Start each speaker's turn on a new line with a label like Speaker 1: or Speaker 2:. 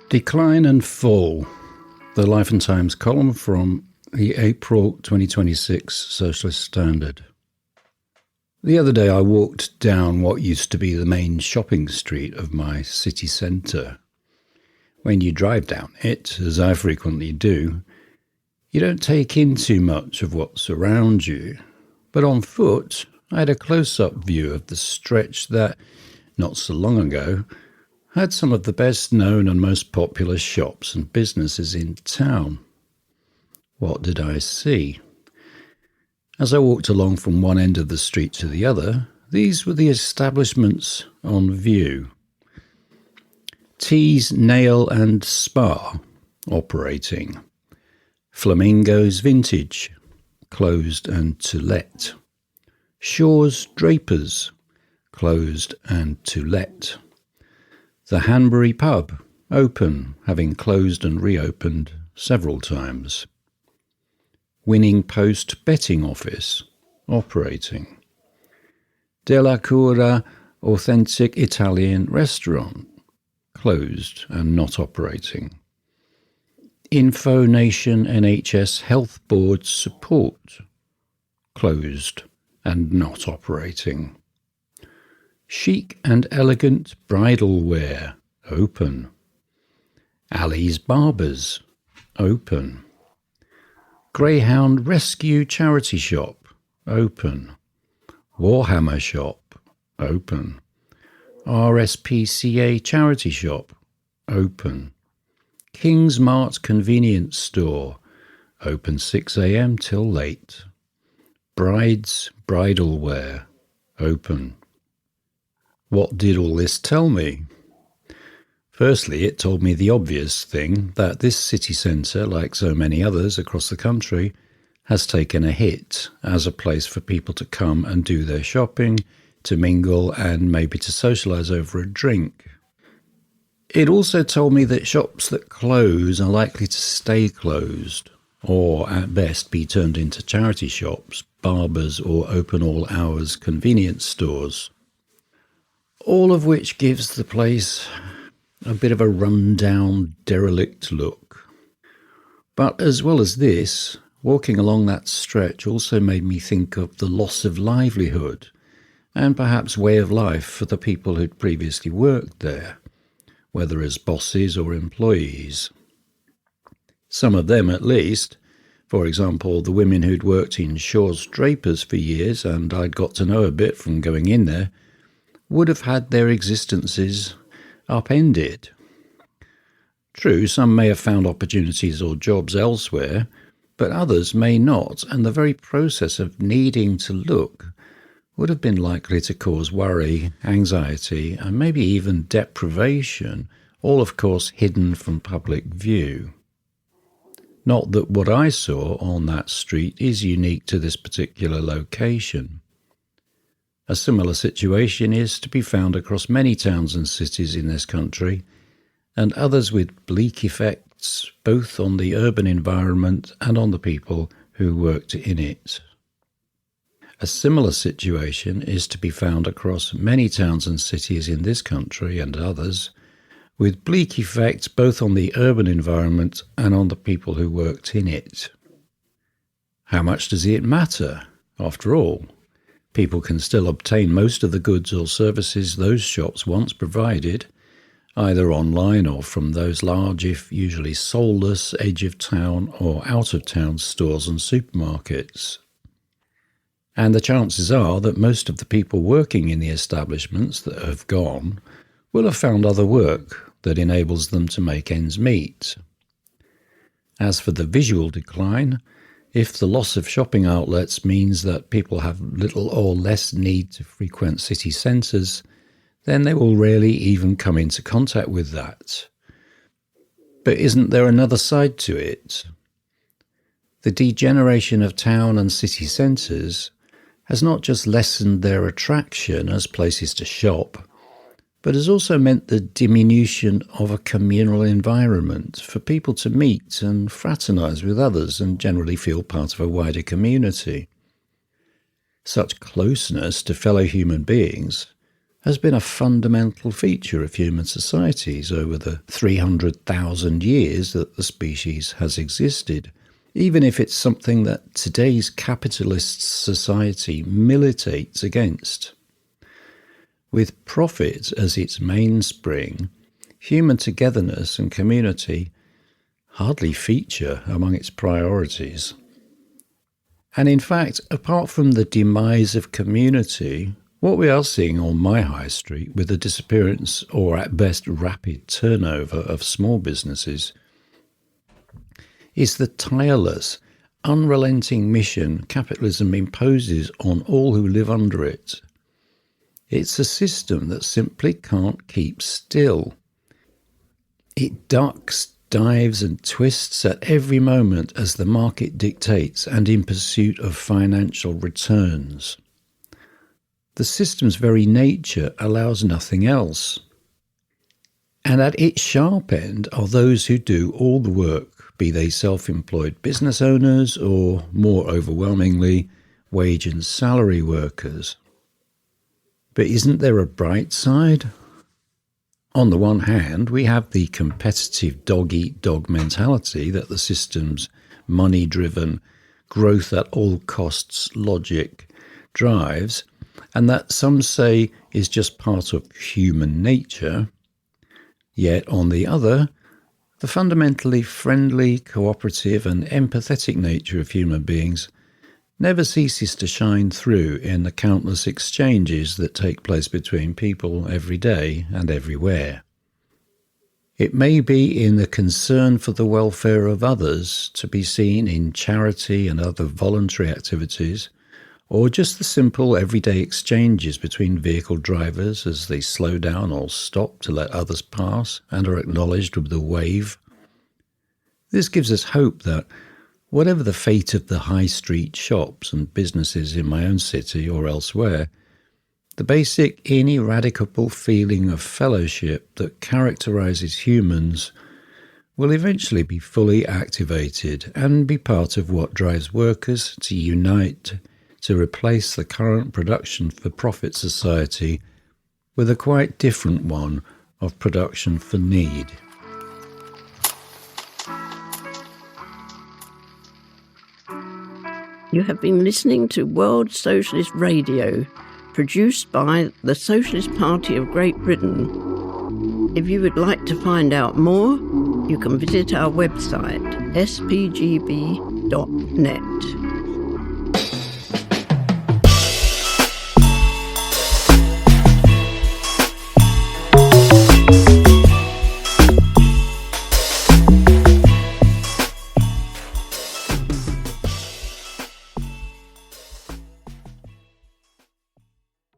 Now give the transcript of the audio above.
Speaker 1: Decline and Fall, the Life and Times column from the April 2026 Socialist Standard. The other day I walked down what used to be the main shopping street of my city centre. When you drive down it, as I frequently do, you don't take in too much of what's around you. But on foot, I had a close-up view of the stretch that, not so long ago, had some of the best known and most popular shops and businesses in town. What did I see? As I walked along from one end of the street to the other, these were the establishments on view. T's Nail and Spa, operating. Flamingo's Vintage, closed and to let. Shaw's Drapers, closed and to let. The Hanbury Pub, open, having closed and reopened several times. Winning Post Betting Office, operating. Della Cura Authentic Italian Restaurant, closed and not operating. Info Nation NHS Health Board Support, closed and not operating. Chic and Elegant Bridal Wear, open. Ali's Barbers, open. Greyhound Rescue Charity Shop, open. Warhammer Shop, open. RSPCA Charity Shop, open. King's Mart Convenience Store, open 6 a.m. till late. Bride's Bridal Wear, open. What did all this tell me? Firstly, it told me the obvious thing, that this city centre, like so many others across the country, has taken a hit as a place for people to come and do their shopping, to mingle and maybe to socialise over a drink. It also told me that shops that close are likely to stay closed, or at best be turned into charity shops, barbers or open all hours convenience stores. All of which gives the place a bit of a run-down, derelict look. But as well as this, walking along that stretch also made me think of the loss of livelihood and perhaps way of life for the people who'd previously worked there, whether as bosses or employees. Some of them at least, for example, the women who'd worked in Shaw's Drapers for years, and I'd got to know a bit from going in there, would have had their existences upended. True, some may have found opportunities or jobs elsewhere, but others may not, and the very process of needing to look would have been likely to cause worry, anxiety, and maybe even deprivation, all of course hidden from public view. Not that what I saw on that street is unique to this particular location. A similar situation is to be found across many towns and cities in this country, and others with bleak effects both on the urban environment and on the people who worked in it. A similar situation is to be found across many towns and cities in this country and others, with bleak effects both on the urban environment and on the people who worked in it. How much does it matter, after all? People can still obtain most of the goods or services those shops once provided, either online or from those large, if usually soulless, edge-of-town or out-of-town stores and supermarkets. And the chances are that most of the people working in the establishments that have gone will have found other work that enables them to make ends meet. As for the visual decline, if the loss of shopping outlets means that people have little or less need to frequent city centres, then they will rarely even come into contact with that. But isn't there another side to it? The degeneration of town and city centres has not just lessened their attraction as places to shop, but has also meant the diminution of a communal environment for people to meet and fraternise with others and generally feel part of a wider community. Such closeness to fellow human beings has been a fundamental feature of human societies over the 300,000 years that the species has existed, even if it's something that today's capitalist society militates against. With profit as its mainspring, human togetherness and community hardly feature among its priorities. And in fact, apart from the demise of community, what we are seeing on my high street with the disappearance or at best rapid turnover of small businesses is the tireless, unrelenting mission capitalism imposes on all who live under it. It's a system that simply can't keep still. It ducks, dives and twists at every moment as the market dictates and in pursuit of financial returns. The system's very nature allows nothing else. And at its sharp end are those who do all the work, be they self-employed business owners or, more overwhelmingly, wage and salary workers. But isn't there a bright side? On the one hand, we have the competitive dog-eat-dog mentality that the system's money-driven, growth-at-all-costs logic drives, and that some say is just part of human nature. Yet, on the other, the fundamentally friendly, cooperative and empathetic nature of human beings never ceases to shine through in the countless exchanges that take place between people every day and everywhere. It may be in the concern for the welfare of others, to be seen in charity and other voluntary activities, or just the simple everyday exchanges between vehicle drivers as they slow down or stop to let others pass and are acknowledged with a wave. This gives us hope that whatever the fate of the high street shops and businesses in my own city or elsewhere, the basic ineradicable feeling of fellowship that characterizes humans will eventually be fully activated and be part of what drives workers to unite to replace the current production for profit society with a quite different one of production for need.
Speaker 2: You have been listening to World Socialist Radio, produced by the Socialist Party of Great Britain. If you would like to find out more, you can visit our website, spgb.net.